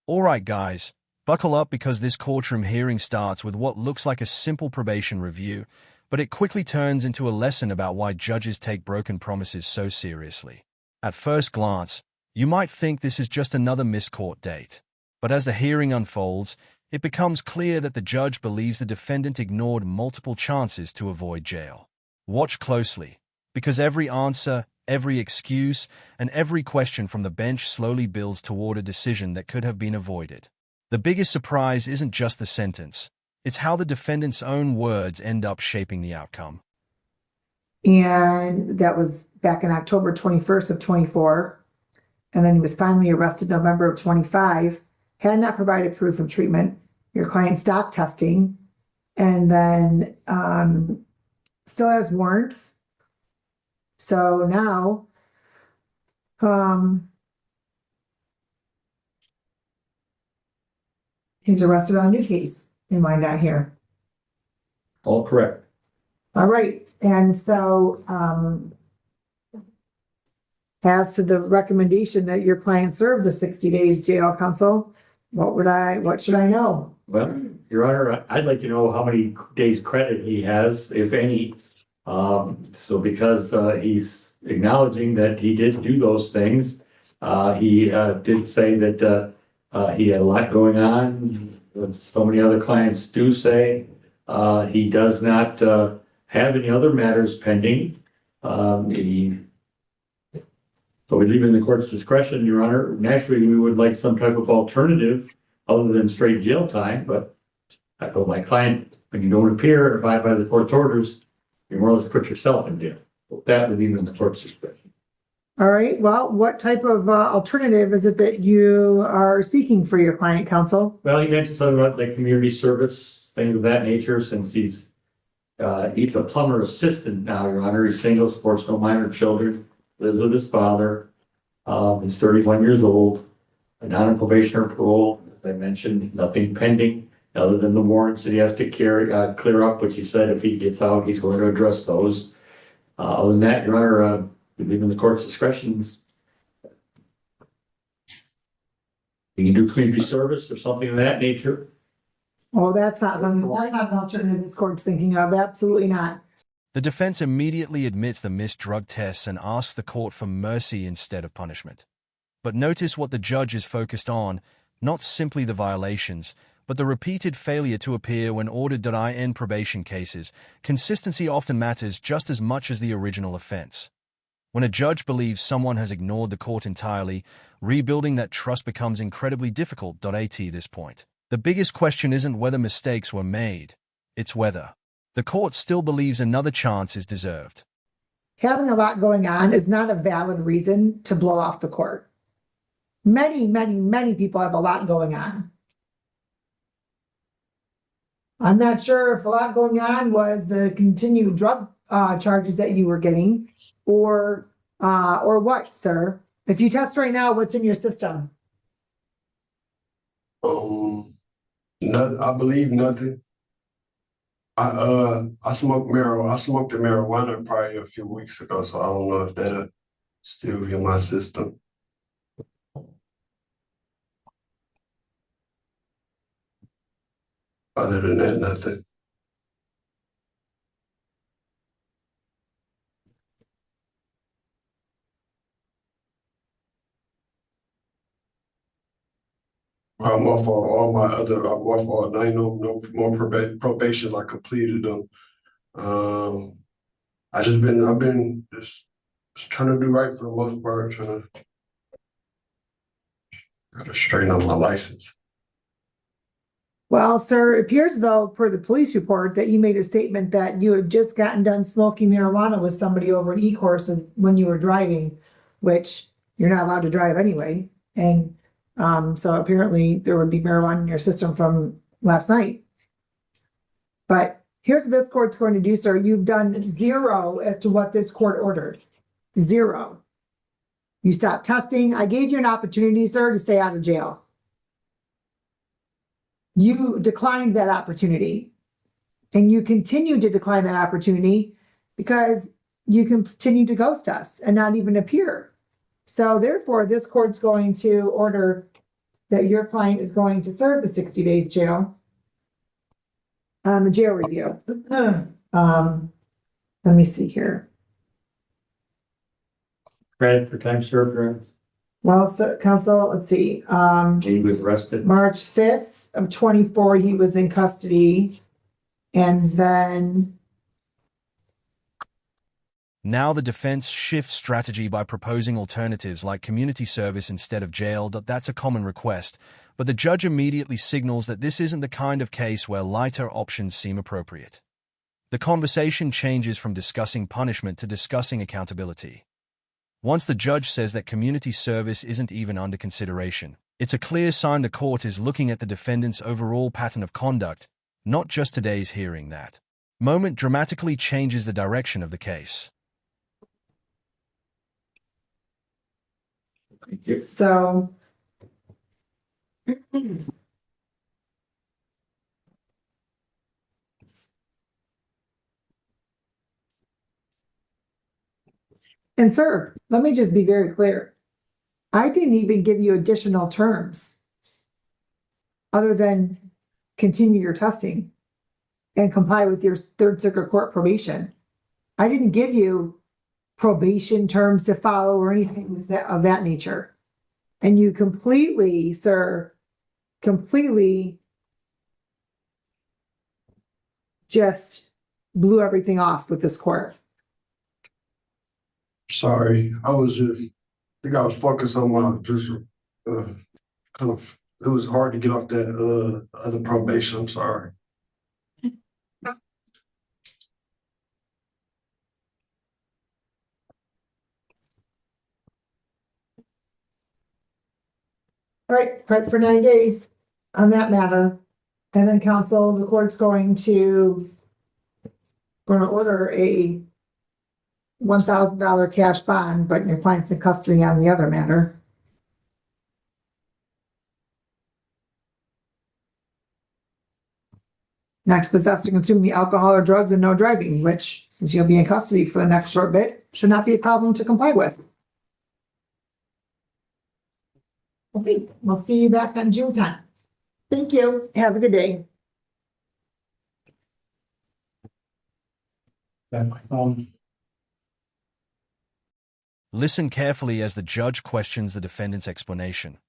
All right, guys, buckle up because this courtroom hearing starts with what looks like a simple probation review, but it quickly turns into a lesson about why judges take broken promises so seriously. At first glance, you might think this is just another missed court date. But as the hearing unfolds, it becomes clear that the judge believes the defendant ignored multiple chances to avoid jail. Watch closely, because every answer, every excuse, and every question from the bench slowly builds toward a decision that could have been avoided. The biggest surprise isn't just the sentence, it's how the defendant's own words end up shaping the outcome. And that was back in October 21st of 24. And then he was finally arrested November of 25, had not provided proof of treatment. Your client stopped testing, and then still has warrants. So now, he's arrested on a new case in Wyandotte here. All correct. All right, and so as to the recommendation that your client serve the 60 days jail, counsel, what should I know? Well, Your Honor, I'd like to know how many days credit he has, if any. So because he's acknowledging that he did do those things, he did say that he had a lot going on. So many other clients do say he does not have any other matters pending. So we leave it in the court's discretion, Your Honor. Naturally, we would like some type of alternative other than straight jail time, but I told my client, when you don't appear or abide by the court's orders, you more or less put yourself in jail. So that would leave it in the court's discretion. All right, well, what type of alternative is it that you are seeking for your client, counsel? Well, he mentioned something about like community service, things of that nature, since he's a plumber assistant now, Your Honor. He's single, supports no minor children, lives with his father. He's 31 years old, not on probation or parole. As I mentioned, nothing pending other than the warrants that he has to clear up, which he said if he gets out, he's going to address those. Other than that, Your Honor, we leave in the court's discretion. You can do community service or something of that nature. Oh, that's not an alternative this court's thinking of. Absolutely not. The defense immediately admits the missed drug tests and asks the court for mercy instead of punishment. But notice what the judge is focused on, not simply the violations, but the repeated failure to appear when ordered. In probation cases, consistency often matters just as much as the original offense. When a judge believes someone has ignored the court entirely, rebuilding that trust becomes incredibly difficult. At this point, the biggest question isn't whether mistakes were made, it's whether the court still believes another chance is deserved. Having a lot going on is not a valid reason to blow off the court. Many people have a lot going on. I'm not sure if a lot going on was the continued drug charges that you were getting, or what, sir? If you test right now, what's in your system? Nothing. I believe nothing. I smoked marijuana. I smoked the marijuana probably a few weeks ago, so I don't know if that'll still be in my system. Other than that, nothing. I'm off all my other. I'm off all. I know no more probations. I completed them. I've been just trying to do right for the most part. Gotta straighten out my license. Well, sir, it appears though, per the police report, that you made a statement that you had just gotten done smoking marijuana with somebody over an e-course when you were driving, which you're not allowed to drive anyway. And so apparently there would be marijuana in your system from last night. But here's what this court's going to do, sir. You've done zero as to what this court ordered. Zero. You stopped testing. I gave you an opportunity, sir, to stay out of jail. You declined that opportunity, and you continue to decline that opportunity because you continue to ghost us and not even appear. So therefore, this court's going to order that your client is going to serve the 60 days jail on the jail review. Let me see here. Credit for time served, right? Well, so counsel, let's see, He was arrested. March 5th of 24, he was in custody. And then, Now the defense shifts strategy by proposing alternatives like community service instead of jail. That's a common request, but the judge immediately signals that this isn't the kind of case where lighter options seem appropriate. The conversation changes from discussing punishment to discussing accountability. Once the judge says that community service isn't even under consideration, it's a clear sign the court is looking at the defendant's overall pattern of conduct, not just today's hearing. That moment dramatically changes the direction of the case. Thank you. so. And sir, let me just be very clear. I didn't even give you additional terms other than continue your testing and comply with your Third Circuit Court probation. I didn't give you probation terms to follow or anything of that nature. And you completely, sir, just blew everything off with this court. Sorry, I think I was focused on my kind of, it was hard to get off that other probation. I'm sorry. All right, credit for 9 days on that matter. And then counsel, the court's going to order a $1,000 cash bond, but your client's in custody on the other matter. Next, possessing, consuming alcohol or drugs and no driving, which, since you'll be in custody for the next short bit, should not be a problem to comply with. Okay, we'll see you back on June 10th. Thank you. Have a good day. Listen carefully as the judge questions the defendant's explanation.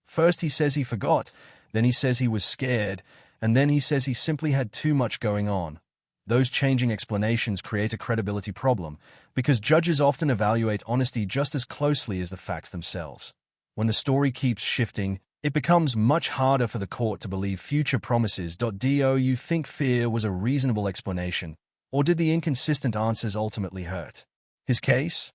First he says he forgot, then he says he was scared, and then he says he simply had too much going on. Those changing explanations create a credibility problem, because judges often evaluate honesty just as closely as the facts themselves. When the story keeps shifting, it becomes much harder for the court to believe future promises. Do you think fear was a reasonable explanation, or did the inconsistent answers ultimately hurt his case?